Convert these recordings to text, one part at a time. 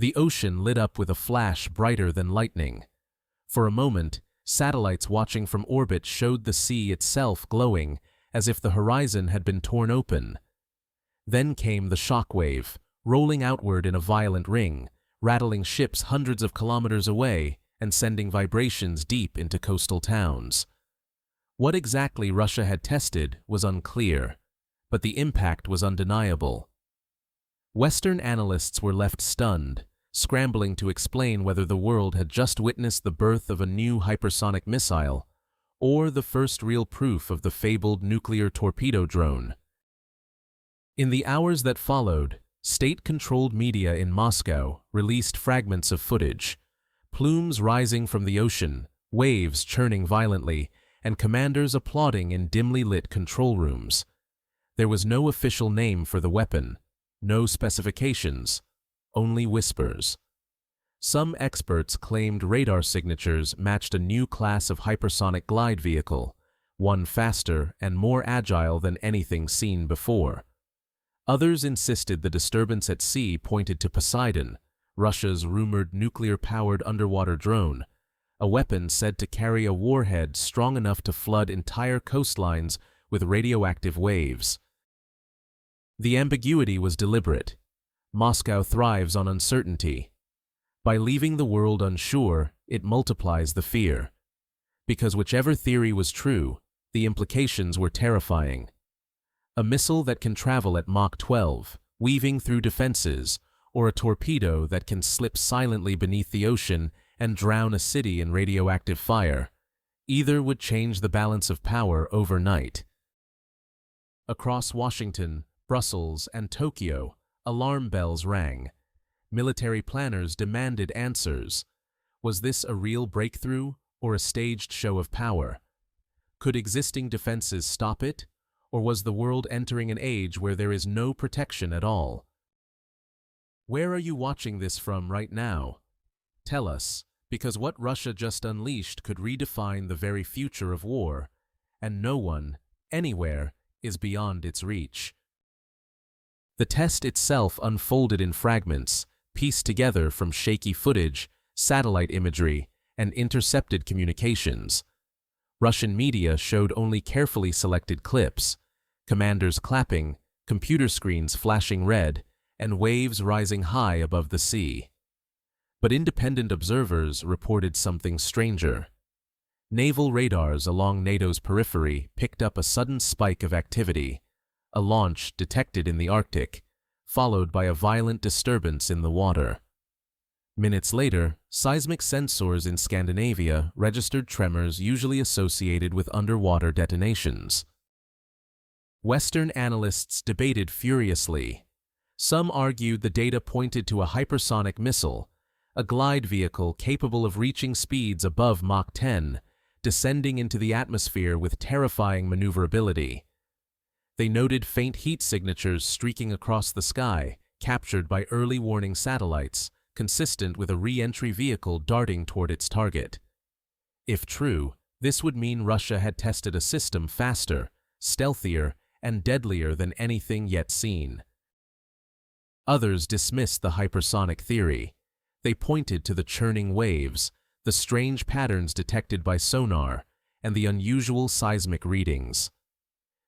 The ocean lit up with a flash brighter than lightning. For a moment, satellites watching from orbit showed the sea itself glowing, as if the horizon had been torn open. Then came the shock wave, rolling outward in a violent ring, rattling ships hundreds of kilometers away and sending vibrations deep into coastal towns. What exactly Russia had tested was unclear, but the impact was undeniable. Western analysts were left stunned, scrambling to explain whether the world had just witnessed the birth of a new hypersonic missile or the first real proof of the fabled nuclear torpedo drone. In the hours that followed, state-controlled media in Moscow released fragments of footage, plumes rising from the ocean, waves churning violently, and commanders applauding in dimly lit control rooms. There was no official name for the weapon, no specifications, only whispers. Some experts claimed radar signatures matched a new class of hypersonic glide vehicle, one faster and more agile than anything seen before. Others insisted the disturbance at sea pointed to Poseidon, Russia's rumored nuclear-powered underwater drone, a weapon said to carry a warhead strong enough to flood entire coastlines with radioactive waves. The ambiguity was deliberate. Moscow thrives on uncertainty. By leaving the world unsure, it multiplies the fear. Because whichever theory was true, the implications were terrifying. A missile that can travel at Mach 12, weaving through defenses, or a torpedo that can slip silently beneath the ocean and drown a city in radioactive fire. Either would change the balance of power overnight. Across Washington, Brussels, and Tokyo, alarm bells rang. Military planners demanded answers. Was this a real breakthrough or a staged show of power? Could existing defenses stop it, or was the world entering an age where there is no protection at all? Where are you watching this from right now? Tell us, because what Russia just unleashed could redefine the very future of war, and no one, anywhere, is beyond its reach. The test itself unfolded in fragments, pieced together from shaky footage, satellite imagery, and intercepted communications. Russian media showed only carefully selected clips, commanders clapping, computer screens flashing red, and waves rising high above the sea. But independent observers reported something stranger. Naval radars along NATO's periphery picked up a sudden spike of activity, a launch detected in the Arctic, followed by a violent disturbance in the water. Minutes later, seismic sensors in Scandinavia registered tremors usually associated with underwater detonations. Western analysts debated furiously. Some argued the data pointed to a hypersonic missile, a glide vehicle capable of reaching speeds above Mach 10, descending into the atmosphere with terrifying maneuverability. They noted faint heat signatures streaking across the sky, captured by early warning satellites, consistent with a re-entry vehicle darting toward its target. If true, this would mean Russia had tested a system faster, stealthier, and deadlier than anything yet seen. Others dismissed the hypersonic theory. They pointed to the churning waves, the strange patterns detected by sonar, and the unusual seismic readings.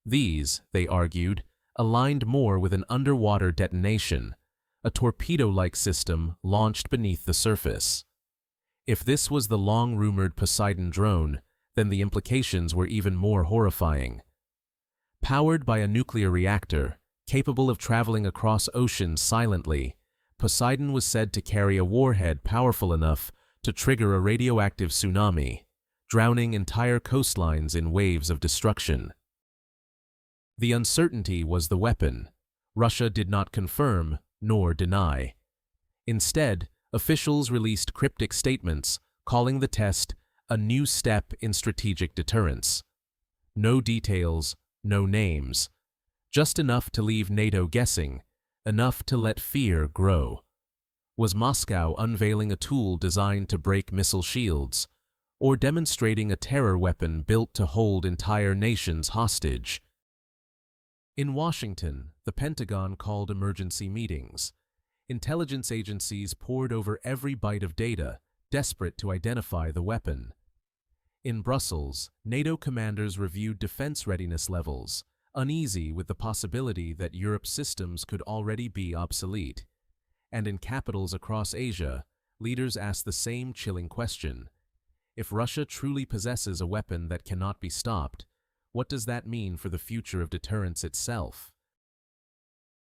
These, they argued, aligned more with an underwater detonation, a torpedo-like system launched beneath the surface. If this was the long-rumored Poseidon drone, then the implications were even more horrifying. Powered by a nuclear reactor, capable of traveling across oceans silently, Poseidon was said to carry a warhead powerful enough to trigger a radioactive tsunami, drowning entire coastlines in waves of destruction. The uncertainty was the weapon. Russia did not confirm nor deny. Instead, officials released cryptic statements calling the test a new step in strategic deterrence. No details, no names, just enough to leave NATO guessing, enough to let fear grow. Was Moscow unveiling a tool designed to break missile shields, or demonstrating a terror weapon built to hold entire nations hostage? In Washington, the Pentagon called emergency meetings. Intelligence agencies pored over every byte of data, desperate to identify the weapon. In Brussels, NATO commanders reviewed defense readiness levels, uneasy with the possibility that Europe's systems could already be obsolete. And in capitals across Asia, leaders asked the same chilling question. If Russia truly possesses a weapon that cannot be stopped, what does that mean for the future of deterrence itself?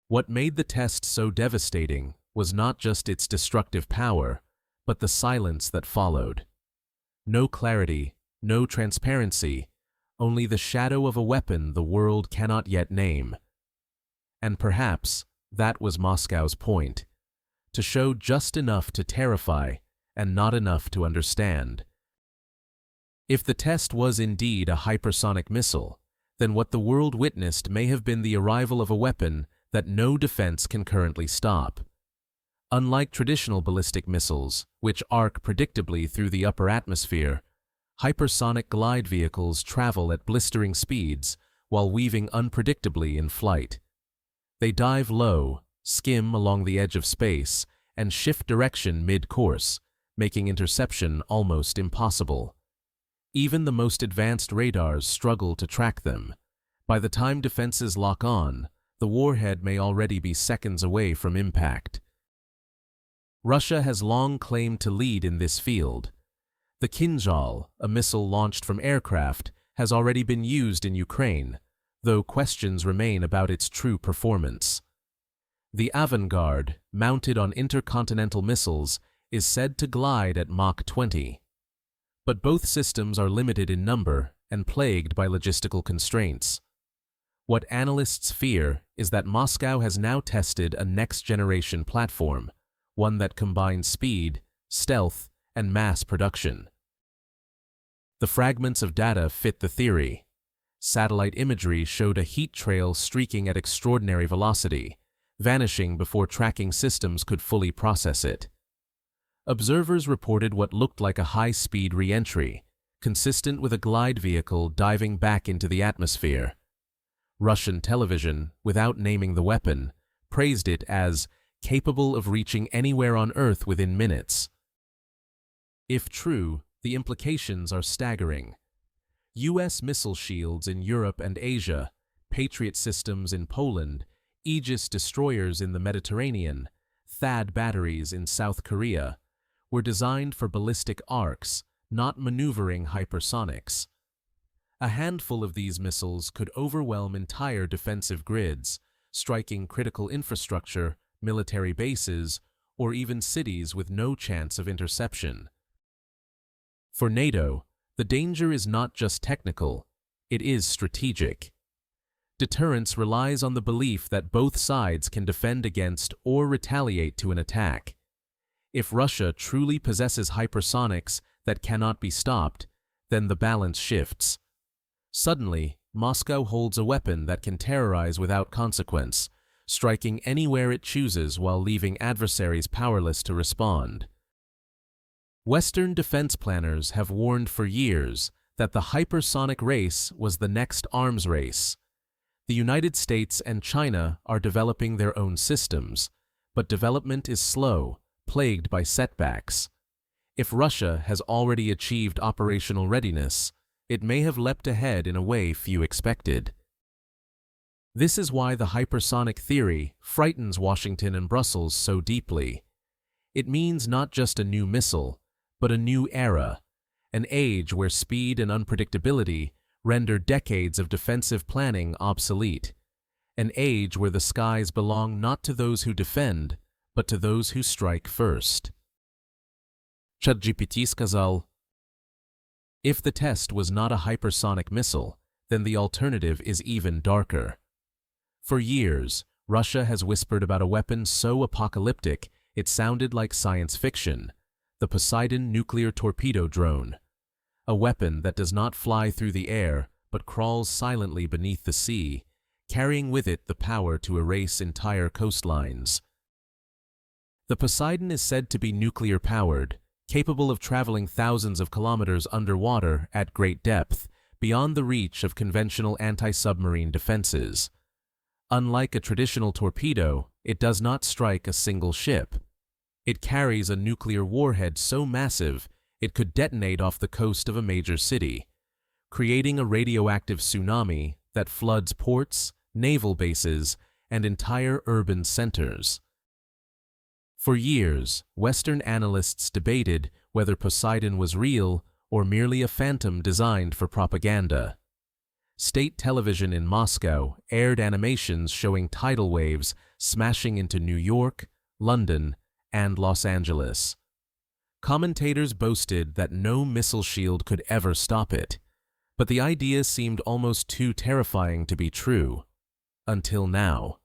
What made the test so devastating was not just its destructive power, but the silence that followed. No clarity, no transparency, only the shadow of a weapon the world cannot yet name. And perhaps that was Moscow's point, to show just enough to terrify and not enough to understand. If the test was indeed a hypersonic missile, then what the world witnessed may have been the arrival of a weapon that no defense can currently stop. Unlike traditional ballistic missiles, which arc predictably through the upper atmosphere, hypersonic glide vehicles travel at blistering speeds while weaving unpredictably in flight. They dive low, skim along the edge of space, and shift direction mid-course, making interception almost impossible. Even the most advanced radars struggle to track them. By the time defenses lock on, the warhead may already be seconds away from impact. Russia has long claimed to lead in this field. The Kinzhal, a missile launched from aircraft, has already been used in Ukraine, though questions remain about its true performance. The Avangard, mounted on intercontinental missiles, is said to glide at Mach 20. But both systems are limited in number and plagued by logistical constraints. What analysts fear is that Moscow has now tested a next-generation platform, one that combines speed, stealth, and mass production. The fragments of data fit the theory. Satellite imagery showed a heat trail streaking at extraordinary velocity, vanishing before tracking systems could fully process it. Observers reported what looked like a high-speed re-entry, consistent with a glide vehicle diving back into the atmosphere. Russian television, without naming the weapon, praised it as capable of reaching anywhere on Earth within minutes. If true, the implications are staggering. U.S. missile shields in Europe and Asia, Patriot systems in Poland, Aegis destroyers in the Mediterranean, THAAD batteries in South Korea, were designed for ballistic arcs, not maneuvering hypersonics. A handful of these missiles could overwhelm entire defensive grids, striking critical infrastructure, military bases, or even cities with no chance of interception. For NATO, the danger is not just technical, it is strategic. Deterrence relies on the belief that both sides can defend against or retaliate to an attack. If Russia truly possesses hypersonics that cannot be stopped, then the balance shifts. Suddenly, Moscow holds a weapon that can terrorize without consequence, striking anywhere it chooses while leaving adversaries powerless to respond. Western defense planners have warned for years that the hypersonic race was the next arms race. The United States and China are developing their own systems, but development is slow, plagued by setbacks. If Russia has already achieved operational readiness, it may have leapt ahead in a way few expected. This is why the hypersonic theory frightens Washington and Brussels so deeply. It means not just a new missile, but a new era, an age where speed and unpredictability render decades of defensive planning obsolete, an age where the skies belong not to those who defend, but to those who strike first. ChatGPT сказал, if the test was not a hypersonic missile, then the alternative is even darker. For years, Russia has whispered about a weapon so apocalyptic it sounded like science fiction, the Poseidon nuclear torpedo drone, a weapon that does not fly through the air but crawls silently beneath the sea, carrying with it the power to erase entire coastlines. The Poseidon is said to be nuclear-powered, capable of traveling thousands of kilometers underwater at great depth, beyond the reach of conventional anti-submarine defenses. Unlike a traditional torpedo, it does not strike a single ship. It carries a nuclear warhead so massive it could detonate off the coast of a major city, creating a radioactive tsunami that floods ports, naval bases, and entire urban centers. For years, Western analysts debated whether Poseidon was real or merely a phantom designed for propaganda. State television in Moscow aired animations showing tidal waves smashing into New York, London, and Los Angeles. Commentators boasted that no missile shield could ever stop it, but the idea seemed almost too terrifying to be true. Until now.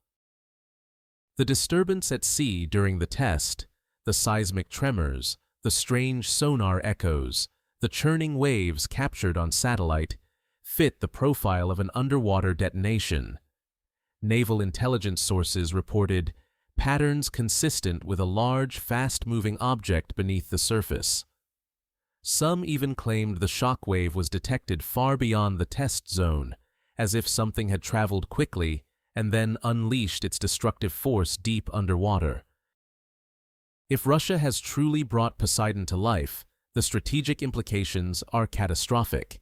The disturbance at sea during the test, the seismic tremors, the strange sonar echoes, the churning waves captured on satellite, fit the profile of an underwater detonation. Naval intelligence sources reported patterns consistent with a large, fast-moving object beneath the surface. Some even claimed the shock wave was detected far beyond the test zone, as if something had traveled quickly and then unleashed its destructive force deep underwater. If Russia has truly brought Poseidon to life, the strategic implications are catastrophic.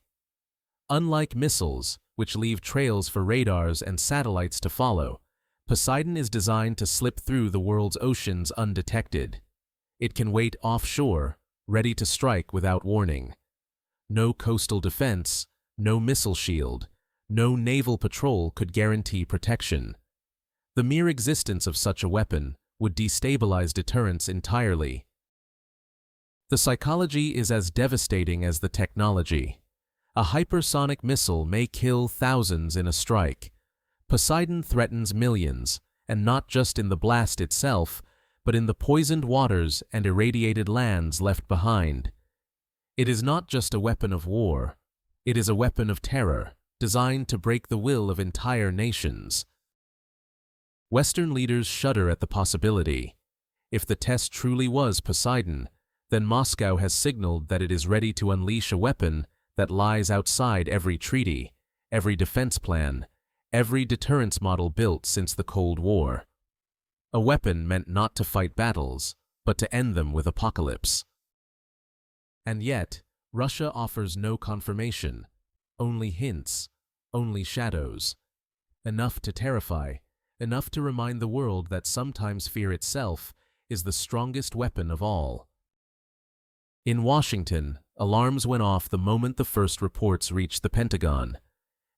Unlike missiles, which leave trails for radars and satellites to follow, Poseidon is designed to slip through the world's oceans undetected. It can wait offshore, ready to strike without warning. No coastal defense, no missile shield, no naval patrol could guarantee protection. The mere existence of such a weapon would destabilize deterrence entirely. The psychology is as devastating as the technology. A hypersonic missile may kill thousands in a strike. Poseidon threatens millions, and not just in the blast itself, but in the poisoned waters and irradiated lands left behind. It is not just a weapon of war. It is a weapon of terror, designed to break the will of entire nations. Western leaders shudder at the possibility. If the test truly was Poseidon, then Moscow has signaled that it is ready to unleash a weapon that lies outside every treaty, every defense plan, every deterrence model built since the Cold War. A weapon meant not to fight battles, but to end them with apocalypse. And yet, Russia offers no confirmation, only hints, only shadows. Enough to terrify, enough to remind the world that sometimes fear itself is the strongest weapon of all. In Washington, alarms went off the moment the first reports reached the Pentagon.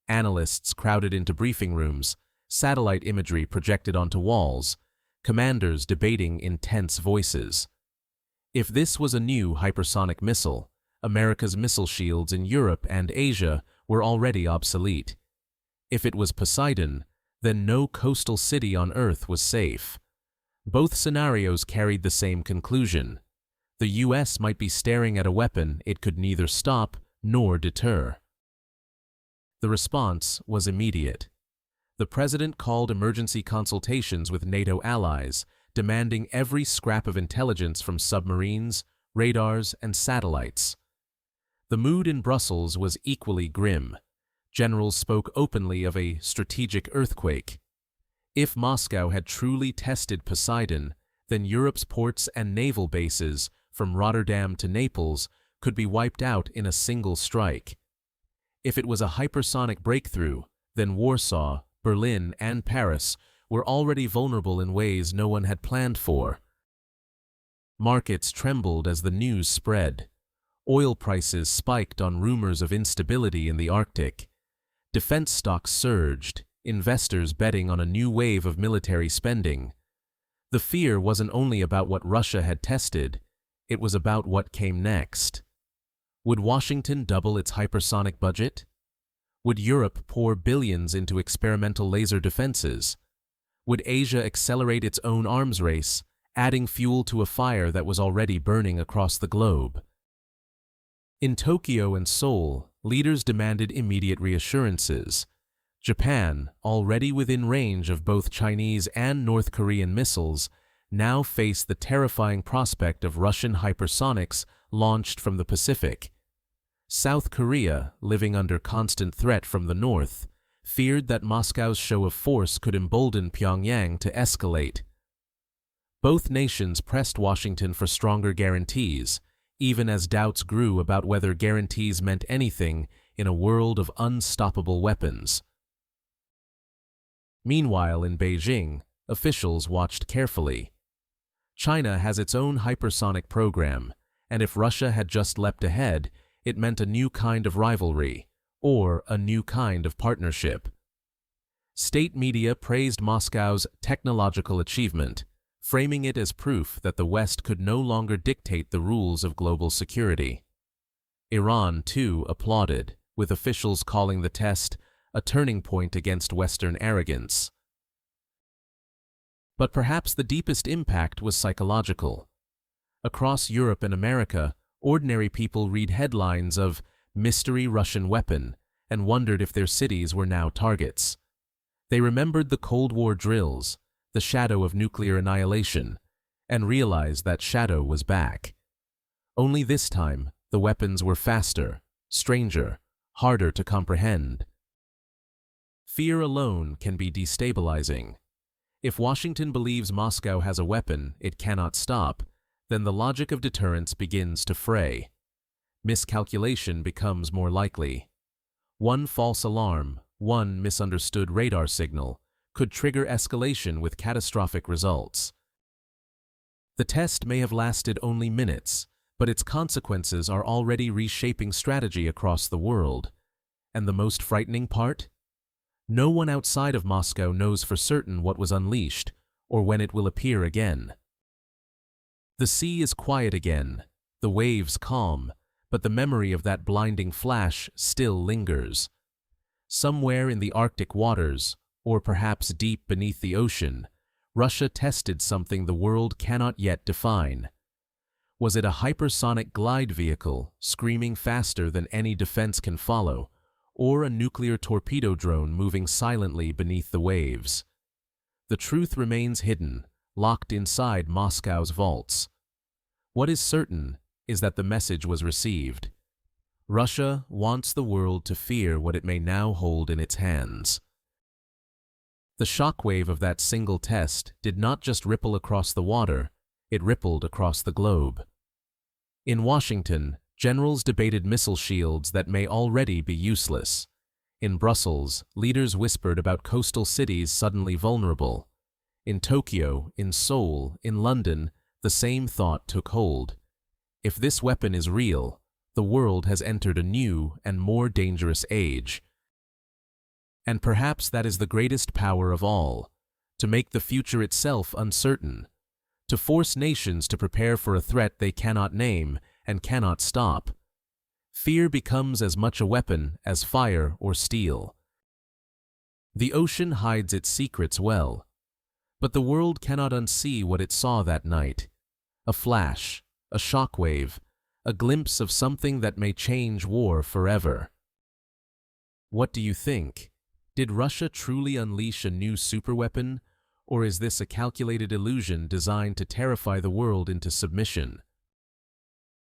Analysts crowded into briefing rooms, satellite imagery projected onto walls, commanders debating in tense voices. If this was a new hypersonic missile, America's missile shields in Europe and Asia were already obsolete. If it was Poseidon, then no coastal city on Earth was safe. Both scenarios carried the same conclusion. The U.S. might be staring at a weapon it could neither stop nor deter. The response was immediate. The president called emergency consultations with NATO allies, demanding every scrap of intelligence from submarines, radars, and satellites. The mood in Brussels was equally grim. Generals spoke openly of a strategic earthquake. If Moscow had truly tested Poseidon, then Europe's ports and naval bases, from Rotterdam to Naples, could be wiped out in a single strike. If it was a hypersonic breakthrough, then Warsaw, Berlin, and Paris were already vulnerable in ways no one had planned for. Markets trembled as the news spread. Oil prices spiked on rumors of instability in the Arctic. Defense stocks surged, investors betting on a new wave of military spending. The fear wasn't only about what Russia had tested, it was about what came next. Would Washington double its hypersonic budget? Would Europe pour billions into experimental laser defenses? Would Asia accelerate its own arms race, adding fuel to a fire that was already burning across the globe? In Tokyo and Seoul, leaders demanded immediate reassurances. Japan, already within range of both Chinese and North Korean missiles, now faced the terrifying prospect of Russian hypersonics launched from the Pacific. South Korea, living under constant threat from the north, feared that Moscow's show of force could embolden Pyongyang to escalate. Both nations pressed Washington for stronger guarantees, even as doubts grew about whether guarantees meant anything in a world of unstoppable weapons. Meanwhile, in Beijing, officials watched carefully. China has its own hypersonic program, and if Russia had just leapt ahead, it meant a new kind of rivalry, or a new kind of partnership. State media praised Moscow's technological achievement, framing it as proof that the West could no longer dictate the rules of global security. Iran, too, applauded, with officials calling the test a turning point against Western arrogance. But perhaps the deepest impact was psychological. Across Europe and America, ordinary people read headlines of mystery Russian weapon and wondered if their cities were now targets. They remembered the Cold War drills, the shadow of nuclear annihilation, and realized that shadow was back. Only this time, the weapons were faster, stranger, harder to comprehend. Fear alone can be destabilizing. If Washington believes Moscow has a weapon it cannot stop, then the logic of deterrence begins to fray. Miscalculation becomes more likely. One false alarm, one misunderstood radar signal, could trigger escalation with catastrophic results. The test may have lasted only minutes, but its consequences are already reshaping strategy across the world. And the most frightening part? No one outside of Moscow knows for certain what was unleashed, or when it will appear again. The sea is quiet again, the waves calm, but the memory of that blinding flash still lingers. Somewhere in the Arctic waters, or perhaps deep beneath the ocean, Russia tested something the world cannot yet define. Was it a hypersonic glide vehicle, screaming faster than any defense can follow, or a nuclear torpedo drone moving silently beneath the waves? The truth remains hidden, locked inside Moscow's vaults. What is certain is that the message was received. Russia wants the world to fear what it may now hold in its hands. The shockwave of that single test did not just ripple across the water, it rippled across the globe. In Washington, generals debated missile shields that may already be useless. In Brussels, leaders whispered about coastal cities suddenly vulnerable. In Tokyo, in Seoul, in London, the same thought took hold. If this weapon is real, the world has entered a new and more dangerous age. And perhaps that is the greatest power of all, to make the future itself uncertain, to force nations to prepare for a threat they cannot name and cannot stop. Fear becomes as much a weapon as fire or steel. The ocean hides its secrets well, but the world cannot unsee what it saw that night. A flash, a shockwave, a glimpse of something that may change war forever. What do you think? Did Russia truly unleash a new superweapon, or is this a calculated illusion designed to terrify the world into submission?